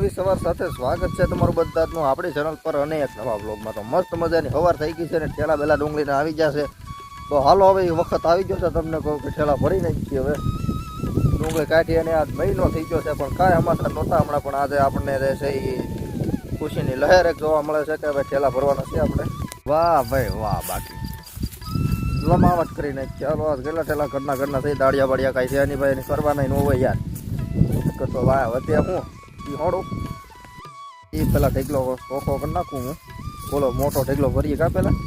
નવી સવાર સાથે સ્વાગત છે તમારું બધાનું આપણી ચેનલ પર અને એક નવા બ્લોગમાં. તો મસ્ત મજાની સવાર થઈ ગઈ છે ને ઠેલા બેલા ડુંગળીને આવી જશે. તો હાલો હવે એ વખત આવી ગયો છે, તમને કહું કે ઠેલા ભરી નાખીએ. હવે ડુંગળી કાઢી અને આજ મહિનો થઈ ગયો છે પણ કાંઈ અમારા નહોતા હમણાં, પણ આજે આપણને રહેશે એ ખુશીની લહેર એક જોવા મળે છે કે હવે ઠેલા ભરવાના છે આપણે. વાહ ભાઈ વાહ, બાકી જમાવટ કરી નાખી. ચાલો આજ કેટલા ઠેલા ઘરના થઈ, દાળિયા બાળિયા કાંઈ છે એની ભાઈ એની કરવાના ન હોય યાર. તો વાહ વધે હું એ હોડું એ પેલા ઢેકલો ચોખ્ખો કરી નાખું હું. બોલો મોટો ઢેકલો ભરીએ કા પહેલાં,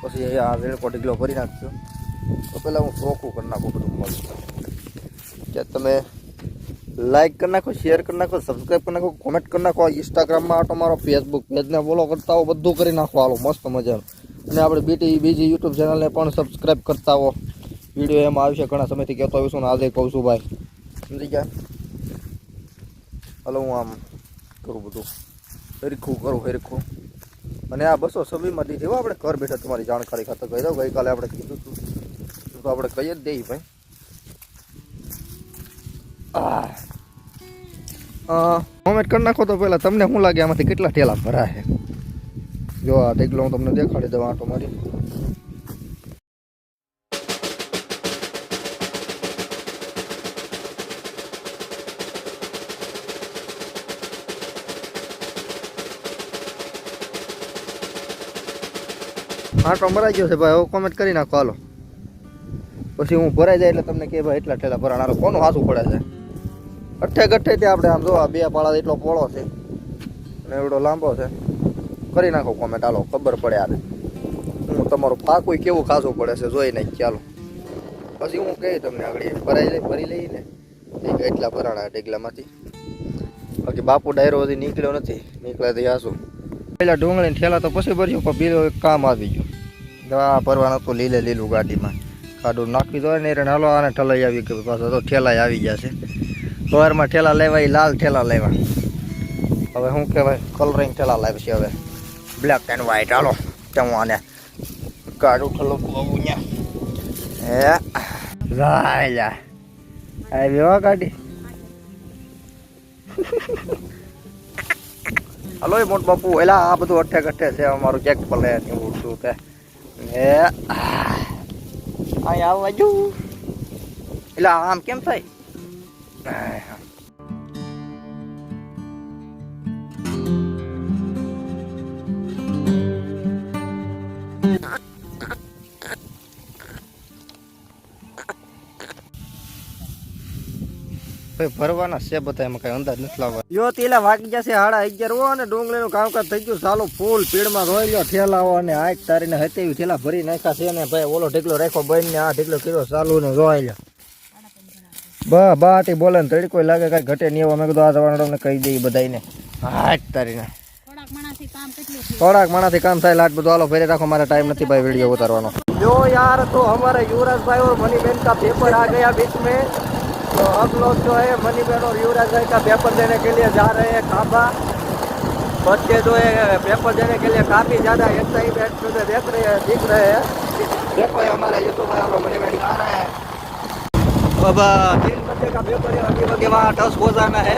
પછી આ રેડકો ઢેકલો ભરી નાખજો. તો પહેલાં હું ચોખ્ખું કરી નાખું બધું મસ્ત. કે તમે લાઈક કરી નાખો, શેર કરી નાખો, સબસ્ક્રાઈબ કરી નાખો, કોમેન્ટ કરી નાખો. ઇન્સ્ટાગ્રામમાં આટો મારો, ફેસબુક પેજને ફોલો કરતા હો, બધું કરી નાખો હાલો મસ્ત મજાનું. અને આપણે બીજી યુટ્યુબ ચેનલને પણ સબસ્ક્રાઈબ કરતા હો. વિડીયો એમાં આવશે, ઘણા સમયથી કહેતો આવીશું ને આજે કહું છું ભાઈ, સમજી ગયા. હાલો હું આમ કરું બધું હરીખું કરું હરીખું. અને આ 226માં દીધી આપણે ઘર બેઠા તમારી જાણકારી ખાતર કહી દઉં. ગઈકાલે આપણે કીધું હતું તો આપણે કહી જ દઈએ ભાઈ. કોમેન્ટ કરી નાખો તો પહેલાં તમને શું લાગે આમાંથી કેટલા ઠેલા ભરાય. જો આ ઢેકલો હું તમને દેખાડી દઉં આટો મારી. આટો મરાઈ ગયો છે ભાઈ, હવે કોમેન્ટ કરી નાખો હાલો. પછી હું ભરાઈ જાય એટલે તમને કે ભાઈ એટલા ઠેલા ભરાણ. હાલો કોનું હાસું પડે છે. અઠ્ઠે ગઠ્ઠેથી આપણે આમ જો આ 2 પાળા એટલો પોળો છે અને એવડો લાંબો છે. કરી નાખો કોમેન્ટ હાલો, ખબર પડે આને હું તમારું પાકું કેવું ખાસું પડે છે જોઈ નાખી. ચાલો પછી હું કહી તમને આગળ ભરી લઈને એટલા ભરાણા ઢેગલામાંથી. બાકી બાપુ ડાયરો હજી નીકળ્યો નથી, નીકળે તો હાસું. પહેલાં ડુંગળીને ઠેલા તો પછી ભર્યું, પણ બીજો એક કામ આવી ગયું. આ ભરવાનું હતું લીલું ગાડીમાં ખાડું નાખી દો ને હાલો આને ઠલાઈ આવી ગયું. પાછા તો ઠેલાઈ આવી જશે. સવારમાં ઠેલા લેવા, એ લાલ ઠેલા લેવા. હવે શું કહેવાય, કલરિંગ ઠેલા લાવે છે હવે, બ્લેક એન્ડ વ્હાઈટ. હાલો હું આને કાઢું ઠલો આવું ત્યાં આવી હો ગાડી. હલો એ મોટ બાપુ, એલા આ બધું અઠે ગઠે છે અમારું ચેક ભલે એવું શું તે અહીં આવવા જુ. એટલે આમ કેમ થાય. ભરવાના છે બધા, એમાં કઈ અંદાજ નથી લાવવા. જો તેલા વાગી જશે 11:30 અને ડુંગળીનું કામકાજ થઈ ગયું ચાલુ ફૂલ પીડમાં. રોઈ લો ઠેલાઓ અને આઠ તારીને હતેવી ઠેલા ભરી નાખ્યા છે ને ભાઈ. ઓલો ઢેકલો રાખો બંધ ને આ ઢેકલો કીધો ચાલુ ને રોઈ લો બાટી બોલે ને તડકો લાગે કઈ ઘટે નહીં એવો. મેં કીધું આ જવાનું કહી દઈએ બધાને. આઠ તારીને થોડાક માણાથી કામ થાય લાટ બધું. હાલો ફેરે રાખો, મારા ટાઈમ નથી ભાઈ वीडियो उतारવાનો. जो यार तो हमारे युवराज भाई और मनी बहन का पेपर आ गया बीच में, तो हम लोग जो है मनी बहन और युवराज भाई का पेपर देने के लिए जा रहे हैं खाबा. बच्चे जो है पेपर देने के लिए काफी ज्यादा एक्साइटेड दिख रहे हैं. देखो हमारे यूट्यूब में मनी बहन आ रहे हैं. अब 3 बजे का पेपर है, अभी बजे वहाँ 10 हो जाना है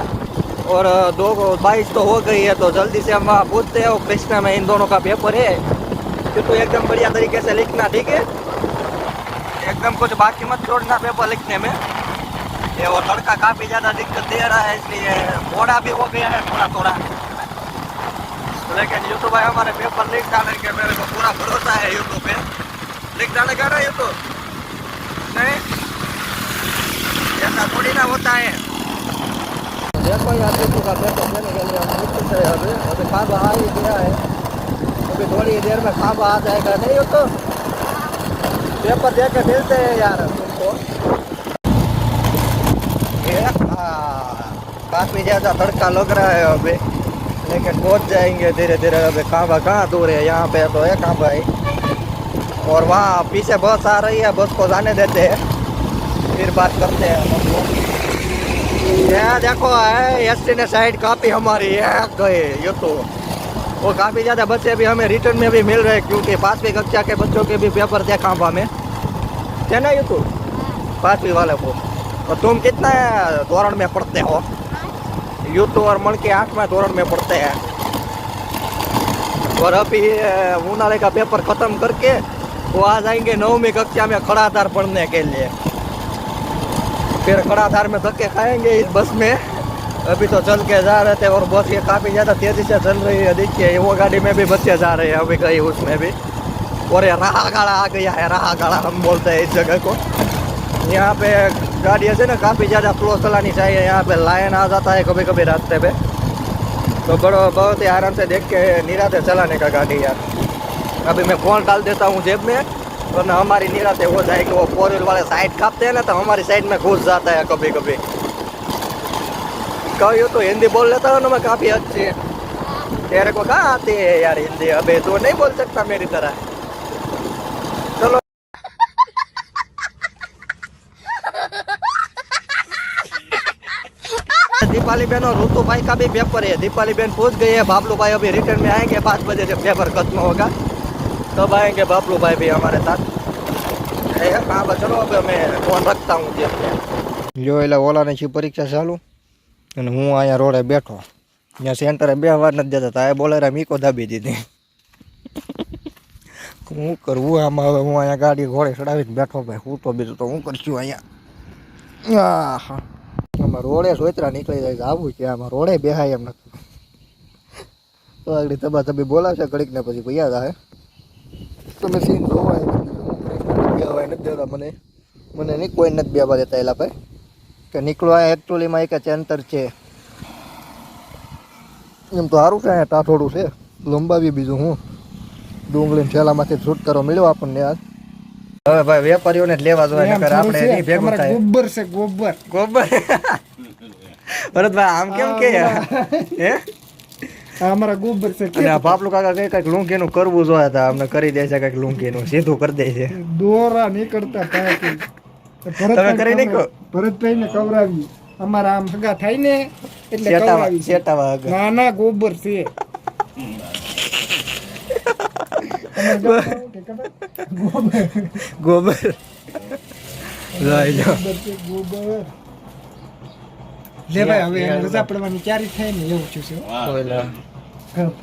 और 2:22 तो हो गई है. तो जल्दी से हम वहाँ पूछते हैं. और कृष्णा में इन दोनों का पेपर है, तो एकदम बढ़िया तरीके से लिखना, ठीक है. एकदम कुछ बाकी मत छोड़ना पेपर लिखने में. ये वो लड़का काफी ज्यादा दिक्कत दे रहा है, इसलिए थोड़ा भी हो गया है थोड़ा. लेकिन यूट्यूब है हमारे पेपर लिख डालने के मेरे को पूरा भरोसा है. यूट्यूब पे लिख डाले क्या ना यूट्यूब नहीं, ऐसा थोड़ी ना होता है. देखो यहाँ यूट्यूब का पेपर देने के लिए हम निश्चित है. अभी खाबा आ ही गया है, अभी थोड़ी देर में खाबा आ जाएगा. नहीं हो तो पेपर दे के मिलते हैं यार तुमको. काफी ज्यादा तड़का लग रहा है अभी, लेकिन पहुंच जाएंगे धीरे धीरे. अभी खाबा कहाँ दूर है, यहाँ पे तो है खाबा ही. और वहाँ पीछे बस आ रही है, बस को जाने देते हैं फिर बात करते हैं. ये देखो है एसटी ने साइड काफी हमारी है गए. ये तो वो काफी ज्यादा बच्चे भी हमें रिटर्न में भी मिल रहे हैं, क्योंकि 5वीं कक्षा के बच्चों के भी पेपर थे खाबा में, है ना. ये तो 5वीं वाले को. और तुम कितना धोरण में पढ़ते हो. यूं और मन के 8वें धोरण में पढ़ते हैं और अभी उन्हारे का पेपर खत्म करके वो आ जाएंगे 9वीं कक्षा में खड़ाधार पढ़ने के लिए। फिर खड़ाधार में धक्के खाएंगे इस बस में। अभी तो चल के जा रहे थे और बस ये काफ़ी ज़्यादा तेज़ी से चल रही है। देखिए वो गाड़ी में भी बच्चे जा रहे हैं अभी कहीं उसमें भी। और ये राह गाड़ा आ गया है, राह गाड़ा हम बोलते हैं इस जगह को। यहाँ पे गाड़ी ऐसे ना काफ़ी ज़्यादा स्लो चलानी चाहिए। यहाँ पे लाइन आ जाता है कभी कभी रास्ते पे, तो बहुत ही आराम से देख के निराते चलाने का गाड़ी यार। अभी मैं फ़ोन डाल देता हूँ जेब में और ना हमारी निराते हो जाएगी। वो 4 व्हील वाले साइड काटते हैं ना तो हमारी साइड में घुस जाता है कभी कभी। कहो तो हिंदी बोल लेता हूँ ना मैं काफ़ी अच्छी। तेरे को कहाँ आती है यार हिंदी? अबे तो नहीं बोल सकता मेरी तरह। चलो दीपाली बहन और ऋतु भाई का भी पेपर है। दीपाली बहन पहुंच गई है, बाबलू भाई अभी रिटर्न में आएंगे 5 बजे जब पेपर खत्म होगा तब आएंगे बाबलू भाई भी हमारे साथ। हाँ बस चलो अब मैं फोन रखता हूँ जेब में। जो એટલે ઓલાની છે પરીક્ષા ચાલુ અને હું અહીંયા રોડે બેઠો, ત્યાં સેન્ટરે બેહવા નથી દેતા, તો આ બોલેરા મીકો દાબી દીધી। હું કરવું આમાં? હવે હું અહીંયા ગાડી ઘોડે ચડાવીને બેઠો ભાઈ, હું તો બીજું તો હું કરશું અહીંયા। હા આમાં રોડે સોતરા નીકળી જાય છે, આવું છે આમાં રોડે બેહાય એમ નથી। તો આગળ તબાતબી બોલાવશે ઘડીક ને પછી ભૈયા જાય તમે સીન જોવાય બેહવાય નથી દેતા મને નહીં કોઈ નથી બેહવા દેતા એલા ભાઈ કે નીકળવા એકચ્યુઅલીમાં એક અંતર છે એમ તો સારું છે અહીંયા ટાઠોડું છે લંબાવી બીજું હું ડુંગળીને છેલામાંથી છુટકારો મળ્યો આપણને આજ। હવે ભાઈ વેપારીઓને જ લેવા જોઈએ નકર આપણે નહીં ભેગું થાય। ગોબર છે ગોબર ગોબર ભરતભાઈ આમ કેમ કે હે અમારા ગોબર છે અને બાપલું કાકા કઈક લુંગીનું કરવું જોઈએ તો અમને કરી દે છે કઈક લુંગીનું સીધું કરી દે છે। દોરા નીકળતા થાય તમે કરી નાખો ભરતભાઈ ને કવરાવી અમારા આમ હગા થાય ને એટલે કવરાવી સેટાવા હગા ના ના ગોબર છે ગોબર લઈ જાઓ ગોબર લે ભાઈ હવે રજા પડવાની તૈયારી થાય ને એવું છે ઓલા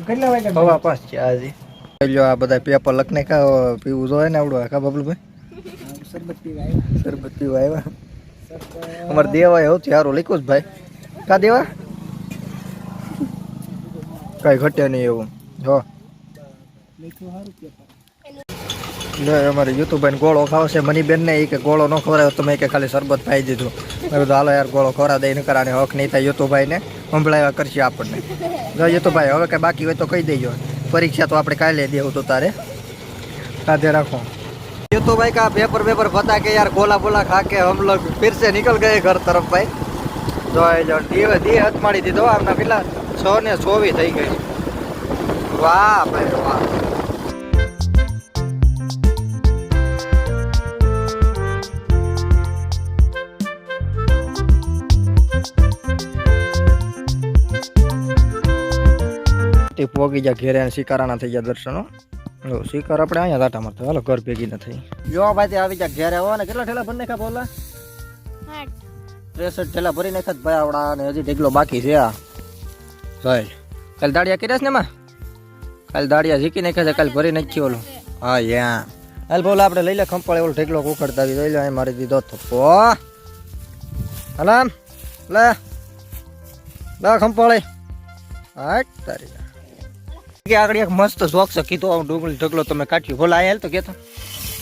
કેટલા વાગ્યા 5:30 છે આજે। લ્યો આ બધા પેપર લખને કા પીવું જોઈએ ને આવડો કા બબલુભાઈ શરબત પીવા આવ્યા અમારે દેવાય સૌથી સારું લખ્યું જ ભાઈ કા દેવા કઈ ઘટે નહીં એવું જો અમારે યુતુભાઈ ગોળો ખાવશે મનીબેન ને કે ગોળો ન ખવડાવ્યો તમે કે ખાલી શરબત પાઈ દીધું। મેં કીધું હાલો યાર ગોળો ખવડા દઈ નકરાને હક નહીં થાય યુતુભાઈ ને સંભળાવ્યા કરશે આપણને। જો યુતુભાઈ હવે કઈ બાકી હોય તો કહી દેજો, પરીક્ષા તો આપણે કાલે દેવું તો તારે કાધે રાખો। युतुभाई का पेपर बता के यार गोला बोला खा के हम लोग फिर से निकल गए घर तरफ भाई। जो दी हथ मारी दीधो हमने पेला 6:24 થઈ ગઈ। વાહ ભાઈ વાહ। પોગી જા ઘેરે શિકારાના થઈ ગયા દર્શનો। શિકાર આપણે અહીંયા દાટા મારતો હાલો ઘર ભેગી ન થઈ। જો ભાઈ તે આવી જા ઘેરે આવો ને કેટલા ઠેલા ભરી નાખ્યા બોલા 63 ઠેલા ભરી નાખ્યા ભાઈ આવડા ને હજી ઢેગલો બાકી છે। આ ચાલ કાલ દાડિયા કર્યા ને માં કાલ દાડિયા ઝીકી નાખ્યા છે કાલ ભરી નાખી ઓલો હા યા હાલ બોલા આપણે લઈ લે ખંપાળે ઓલો ઢેગલો ઉખડતા લઈ લે મારી દીધો થપ્પો હલામ લે લા ખંપાળે હાટ તારી કે આગળ એક મસ્ત જોક છે કીધો ડુંગળી ઢગલો તમે કાઢ્યો બોલા આયા તો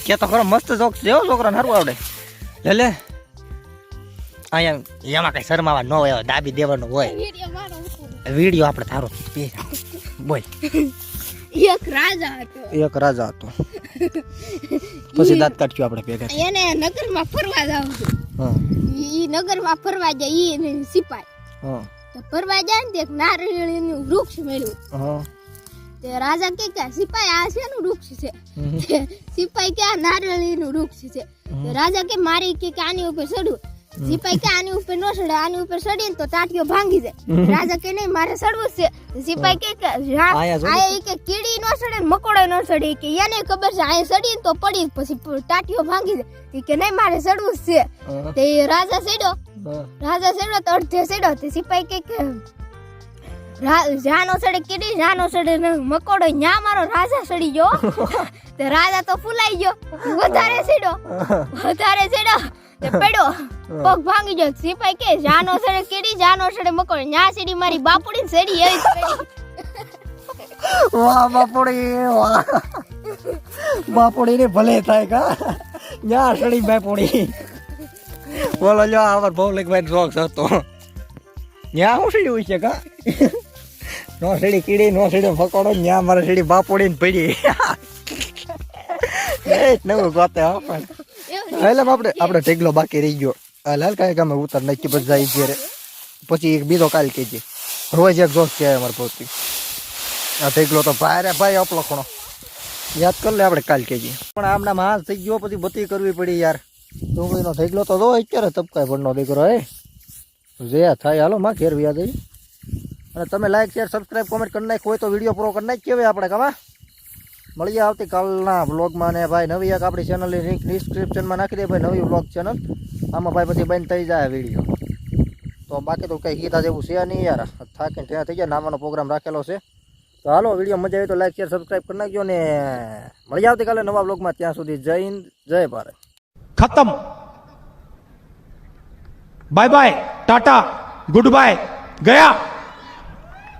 કેતો ખરો મસ્ત જોક છે હો છોકરાને સારું આવડે લે લે અહીંયા એમાં કઈ શરમાવા ન હોય દાબી દેવાનો હોય વિડિયો આપણે તારો બોલ। એક રાજા હતો પછી દાંત કાઢ્યો આપણે ભેગા એને નગરમાં ફરવા જાવ હા ઈ નગરમાં ફરવા જાય ઈ સિપાઈ હા તો ફરવા જાય ને એક નારિયેળીનું વૃક્ષ મળ્યું હા તે રાજા કે સિપાઈ આ શેનું વૃક્ષ છે સિપાઈ કે આ નારિયેળીનું વૃક્ષ છે તો રાજા કે મારી કે આની ઉપર ચડવું સિપાઈ કે આની ઉપર નો ચડે આની ઉપર ચડીને તો ટાટીઓ ભાંગી જાય રાજા કે નહીં મારે ચડવું છે સિપાઈ કે આ કે કીડી નો ચડે મકોડો નો ચડે કે એને ખબર છે આ ચડીને તો પડી પછી ટાટીઓ ભાંગી જાય કે નહીં મારે ચડવું છે તે રાજા ચડ્યો તો અડધે ચડ્યો તે સિપાઈ કે જાનો સડે કેડી જાનો સડે ને મકોડો ન્યા મારો રાજા સડી ગયો તે રાજા તો ફૂલાઈ ગયો વધારે સીડો તે પડ્યો પગ ભાંગી ગયો સિપાઈ કે જાનો સડે કેડી જાનો સડે મકોડો ન્યા સીડી મારી બાપુડી સડી એવી સડી વાહ બાપુડી વાહ બાપુડી ને ભલે થાય કા ન્યા સડી બાપુડી બોલો જો આવાર ભૌલિકભાઈ શોખ હતો ન્યા હું સીડી હોય છે કા નો સીડી કીડી નો સીડી ફકોડો ન્યા મારે સીડી બાપુડી ને પડી એ નવું ગોતે આપણે આપણે ઢેગલો બાકી રહી ગયો હાલ કાંઈ ગામે ઉતર નાખી પછી જાય ઘેરે પછી એક બીજો કાલ કેજે રોજ એક જોશ કહેવાય અમારે પોતી આ ઢેગલો તો ભાઈ અપલખણો યાદ કરી લે આપણે કાલ કેજી પણ આમના હાથ થઈ ગયો પછી બધી કરવી પડી યાર ડુંગળીનો ઢેગલો તો જો અત્યારે તબકાય ભણનો દીકરો હે જે થાય હાલો માં ઘેર વ્યા જઈ અને તમે લાઈક શેર સબસ્ક્રાઈબ કોમેન્ટ કરી નાખ હોય તો વિડીયો પૂરો કરી નાખ કેવાય આપણે કામાં મળીએ આવતીકાલના વ્લોગમાં ને ભાઈ નવી એક આપણી ચેનલની લિંક ડિસ્ક્રિપ્શનમાં નાખી દે ભાઈ નવી વ્લોગ ચેનલ આમાં ભાઈ પછી બંધ થઈ જાય વિડીયો તો બાકી તો કંઈ કીધા જેવું છે નહીં યાર થાકીને ત્યાં થઈ જાય નાવાનો પ્રોગ્રામ રાખેલો છે તો હાલો વિડીયો મજા આવી તો લાઈક શેર સબસ્ક્રાઈબ કરી નાખજો ને મળીએ આવતીકાલે નવા વ્લોગમાં ત્યાં સુધી જય હિન્દ જય ભારત खत्म bye bye tata goodbye गया।